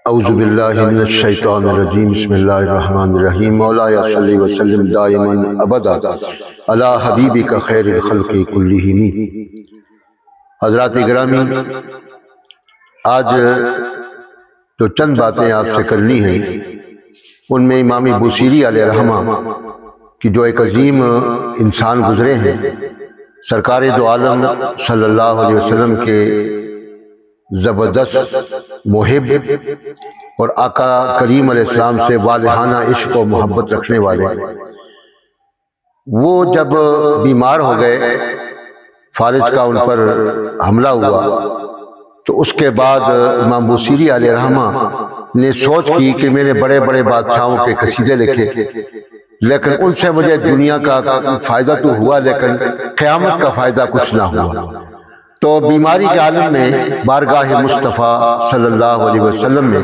اعوذ باللہ من الشیطان الرجیم بسم اللہ الرحمن الرحیم مولاي صلی وسلم دائما ابدا علی حبیبک خیر الخلق کلہم۔ حضرات گرامی، آج جو چند باتیں آپ سے کرنی ہیں ان میں امام بوصیری علیہ رحمہ کی جو ایک عظیم انسان گزرے ہیں، سرکار دو عالم صلی اللہ علیہ وسلم کے زبردست محب اور آقا کریم علیہ السلام سے والہانہ عشق و محبت رکھنے والے، وہ جب بیمار ہو گئے، فالج کا ان پر حملہ ہوا، تو اس کے بعد امام بوصیری علیہ رحمہ نے سوچ کی کہ میں نے بڑے بڑے بادشاہوں کے قصیدے لکھے، لیکن ان سے مجھے دنیا کا فائدہ تو ہوا لیکن قیامت کا فائدہ کچھ نہ ہوا۔ تو بیماری کے عالم میں بارگاہ مصطفیٰ صلی اللہ علیہ وسلم میں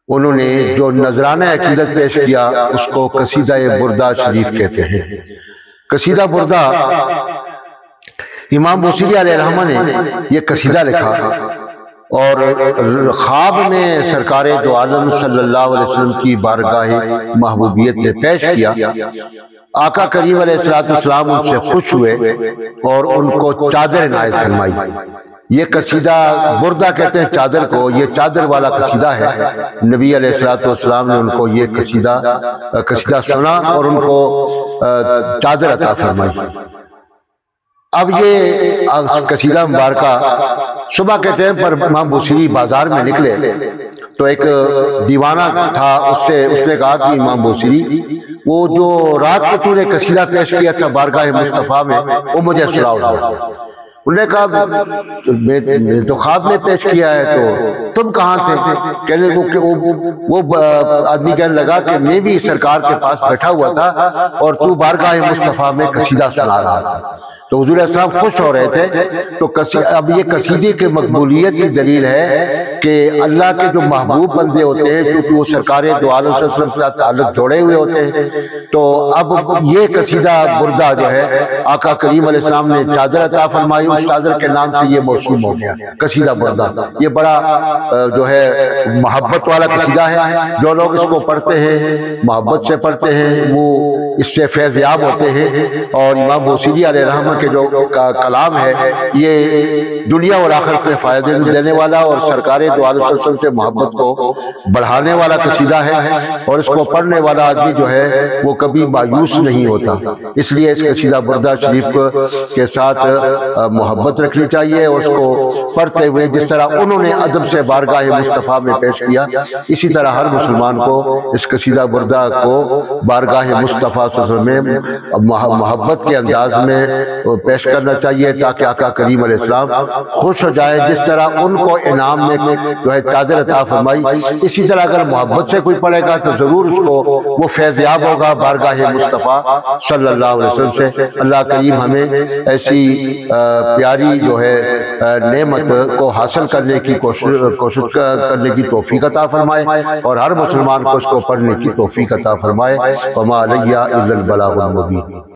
انہوں نے جو نذرانہ عقیدت پیش کیا اس کو قصیدہ بردہ شریف کہتے ہیں۔ قصیدہ بردہ امام بوصیری علیہ رحمہ نے یہ قصیدہ لکھا اور خواب میں سرکار دو عالم صلی اللہ علیہ وسلم کی بارگاہ محبوبیت میں پیش کیا۔ آقا کریم علیہ السلام ان سے خوش ہوئے اور ان کو چادر عنایت فرمائی۔ یہ قصیدہ بردہ کہتے ہیں چادر کو، یہ چادر والا قصیدہ ہے۔ نبی علیہ السلام نے ان کو یہ قصیدہ سنا اور ان کو چادر عطا فرمائی۔ اب یہ قصیدہ مبارکہ صبح کے ٹائم پر امام بوصیری بازار میں نکلے تو ایک دیوانہ تھا، اس نے کہا کہ امام بوصیری، وہ جو رات کو تو نے قصیدہ پیش کیا تھا بارگاہ مصطفیٰ میں وہ مجھے سناؤ۔ انہوں نے کہا میں تو خواب میں پیش کیا ہے، تو تم کہاں تھے؟ کہنے وہ آدمی کہنے لگا کہ میں بھی سرکار کے پاس بیٹھا ہوا تھا اور تو بارگاہ مصطفیٰ میں قصیدہ سنا رہا تھا۔ تو حضور السلام خوش ہو رہے تھے۔ تو اب یہ قصیدے کی مقبولیت کی دلیل ہے کہ اللہ کے جو محبوب بندے ہوتے ہیں کیونکہ وہ سرکار دو عالم صلی اللہ علیہ وسلم سے تعلق جوڑے ہوئے ہوتے ہیں، تو اب یہ قصیدہ بردہ جو ہے آقا کریم علیہ السلام نے چادر عطا فرمائی، اس چادر کے نام سے یہ موسوم ہو گیا قصیدہ بردہ۔ یہ بڑا جو ہے محبت والا قصیدہ ہے، جو لوگ اس کو پڑھتے ہیں محبت سے پڑھتے ہیں وہ اس سے فیض یاب ہوتے ہیں۔ اور امام بوصیری علیہ رحمہ کے جو کلام ہے یہ دنیا اور آخرت میں فائدے دینے والا اور سرکار دو عالم صلی اللہ علیہ وسلم سے محبت کو بڑھانے والا قصیدہ ہے، اور اس کو پڑھنے والا آدمی جو ہے وہ کبھی مایوس نہیں ہوتا۔ اس لیے اس قصیدہ بردہ شریف کے ساتھ محبت رکھنی چاہیے اور اس کو پڑھتے ہوئے جس طرح انہوں نے ادب سے بارگاہ مصطفیٰ میں پیش کیا، اسی طرح ہر مسلمان کو اس قصیدہ بردہ کو بارگاہ مصطفیٰ صلی اللہ علیہ وسلم میں محبت کے انداز میں پیش کرنا چاہیے تاکہ آقا کریم علیہ السلام خوش ہو جائے۔ جس طرح ان کو انعام میں جو ہے چادر عطا فرمائی، اسی طرح اگر محبت سے کوئی پڑھے گا تو ضرور اس کو وہ فیض یاب ہوگا بارگاہ مصطفیٰ صلی اللہ علیہ وسلم سے۔ اللہ کریم ہمیں ایسی پیاری جو ہے نعمت کو حاصل کرنے کی کوشش کرنے کی توفیق عطا فرمائے اور ہر مسلمان کو اس کو پڑھنے کی توفیق عطا فرمائے۔ وما علیہ الا البلاغ المبین۔